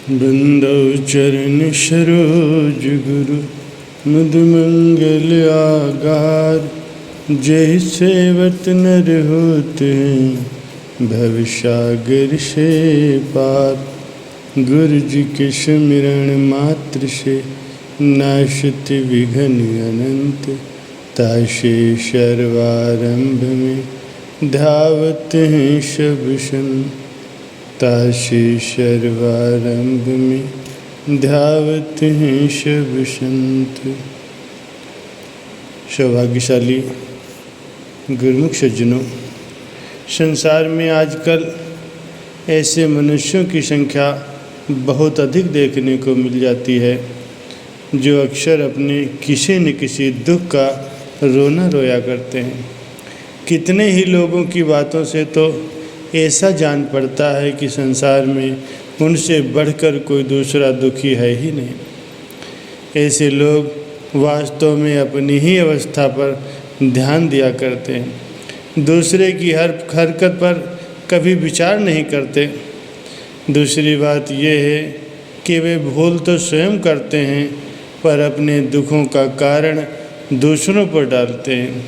बंदो चरण सरोज गुरु मुद मंगल आगार। जय सेवत नर होते हैं भव सागर से पार। गुरु जी के सुमिरन मात्र से नाशत विघ्न अनंत। ताशे सर्वारंभ में धावत हैं सब संत। ताशे सर्वारंभ में धावत हैं सब संत। सौभाग्यशाली गुरुमुख सज्जनों, संसार में आजकल ऐसे मनुष्यों की संख्या बहुत अधिक देखने को मिल जाती है जो अक्सर अपने किसी न किसी दुख का रोना रोया करते हैं। कितने ही लोगों की बातों से तो ऐसा जान पड़ता है कि संसार में उनसे बढ़कर कोई दूसरा दुखी है ही नहीं। ऐसे लोग वास्तव में अपनी ही अवस्था पर ध्यान दिया करते हैं, दूसरे की हर हरकत पर कभी विचार नहीं करते। दूसरी बात यह है कि वे भूल तो स्वयं करते हैं पर अपने दुखों का कारण दूसरों पर डालते हैं।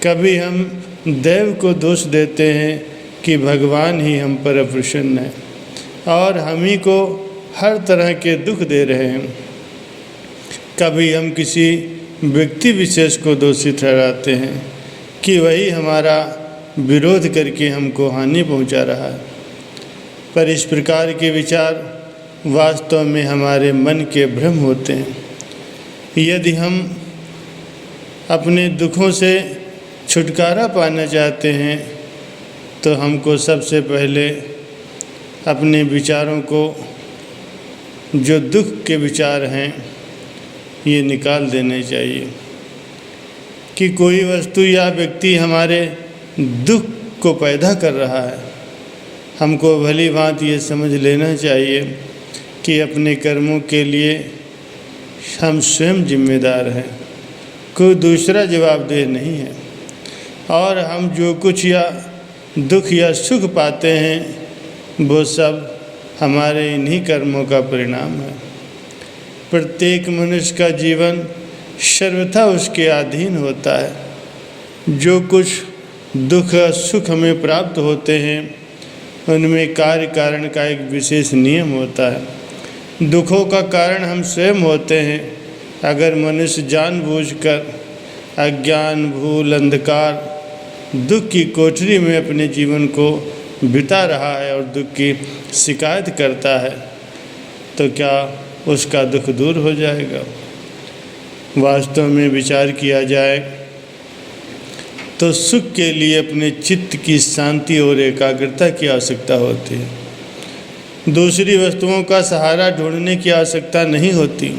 कभी हम दैव को दोष देते हैं कि भगवान ही हम पर अप्रसन्न है और हम ही को हर तरह के दुख दे रहे हैं। कभी हम किसी व्यक्ति विशेष को दोषी ठहराते हैं कि वही हमारा विरोध करके हमको हानि पहुंचा रहा है। पर इस प्रकार के विचार वास्तव में हमारे मन के भ्रम होते हैं। यदि हम अपने दुखों से छुटकारा पाना चाहते हैं तो हमको सबसे पहले अपने विचारों को, जो दुख के विचार हैं, ये निकाल देने चाहिए कि कोई वस्तु या व्यक्ति हमारे दुख को पैदा कर रहा है। हमको भली भांति ये समझ लेना चाहिए कि अपने कर्मों के लिए हम स्वयं जिम्मेदार हैं, कोई दूसरा जवाबदेह नहीं है। और हम जो कुछ या दुख या सुख पाते हैं वो सब हमारे इन्हीं कर्मों का परिणाम है। प्रत्येक मनुष्य का जीवन सर्वथा उसके अधीन होता है। जो कुछ दुख या सुख हमें प्राप्त होते हैं उनमें कार्य कारण का एक विशेष नियम होता है। दुखों का कारण हम स्वयं होते हैं। अगर मनुष्य जानबूझकर अज्ञान, भूल, अंधकार, दुख की कोठरी में अपने जीवन को बिता रहा है और दुख की शिकायत करता है तो क्या उसका दुख दूर हो जाएगा? वास्तव में विचार किया जाए तो सुख के लिए अपने चित्त की शांति और एकाग्रता की आवश्यकता होती है। दूसरी वस्तुओं का सहारा ढूंढने की आवश्यकता नहीं होती।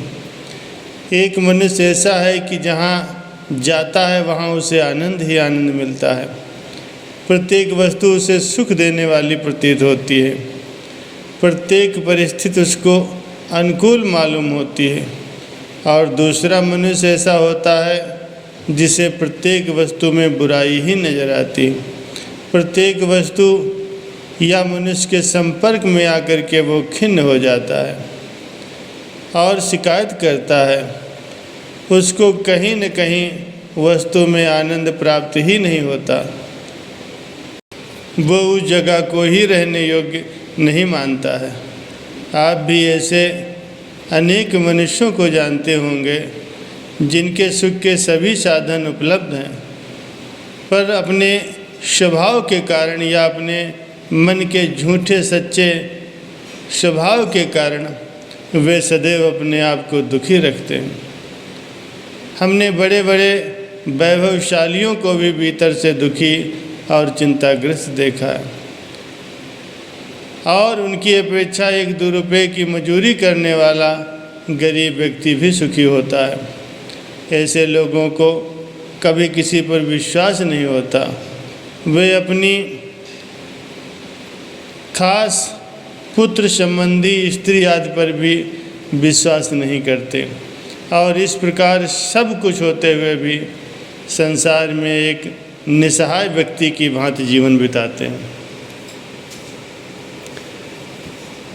एक मनुष्य ऐसा है कि जहाँ जाता है वहाँ उसे आनंद ही आनंद मिलता है। प्रत्येक वस्तु उसे सुख देने वाली प्रतीत होती है। प्रत्येक परिस्थिति उसको अनुकूल मालूम होती है। और दूसरा मनुष्य ऐसा होता है जिसे प्रत्येक वस्तु में बुराई ही नज़र आती है। प्रत्येक वस्तु या मनुष्य के संपर्क में आकर के वो खिन्न हो जाता है और शिकायत करता है। उसको कहीं न कहीं वस्तु में आनंद प्राप्त ही नहीं होता। वो उस जगह को ही रहने योग्य नहीं मानता है। आप भी ऐसे अनेक मनुष्यों को जानते होंगे जिनके सुख के सभी साधन उपलब्ध हैं पर अपने स्वभाव के कारण या अपने मन के झूठे सच्चे स्वभाव के कारण वे सदैव अपने आप को दुखी रखते हैं। हमने बड़े बड़े वैभवशालियों को भी भीतर से दुखी और चिंताग्रस्त देखा है। और उनकी अपेक्षा 1-2 रुपये की मजूरी करने वाला गरीब व्यक्ति भी सुखी होता है। ऐसे लोगों को कभी किसी पर विश्वास नहीं होता। वे अपनी खास पुत्र संबंधी, स्त्री आदि पर भी विश्वास नहीं करते और इस प्रकार सब कुछ होते हुए भी संसार में एक निसहाय व्यक्ति की भांति जीवन बिताते हैं।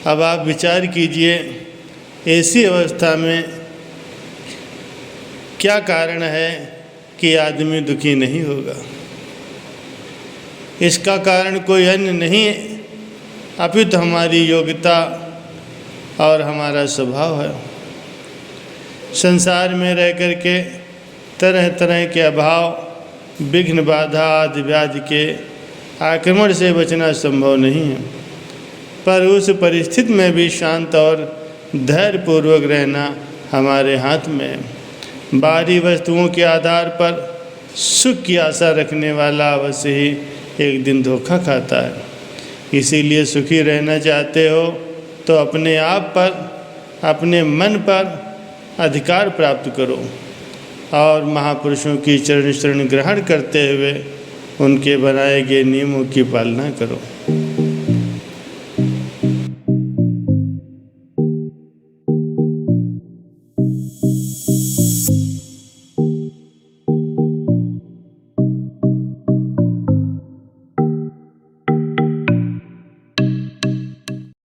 अब आप विचार कीजिए, ऐसी अवस्था में क्या कारण है कि आदमी दुखी नहीं होगा। इसका कारण कोई अन्य नहीं है, अपितु हमारी योग्यता और हमारा स्वभाव है। संसार में रह कर के तरह तरह के अभाव, विघ्न, बाधा आदि व्याधि के आक्रमण से बचना संभव नहीं है, पर उस परिस्थिति में भी शांत और धैर्यपूर्वक रहना हमारे हाथ में है। बाहरी वस्तुओं के आधार पर सुख की आशा रखने वाला अवश्य ही एक दिन धोखा खाता है। इसीलिए सुखी रहना चाहते हो तो अपने आप पर, अपने मन पर अधिकार प्राप्त करो और महापुरुषों की चरण शरण ग्रहण करते हुए उनके बनाए गए नियमों की पालना करो।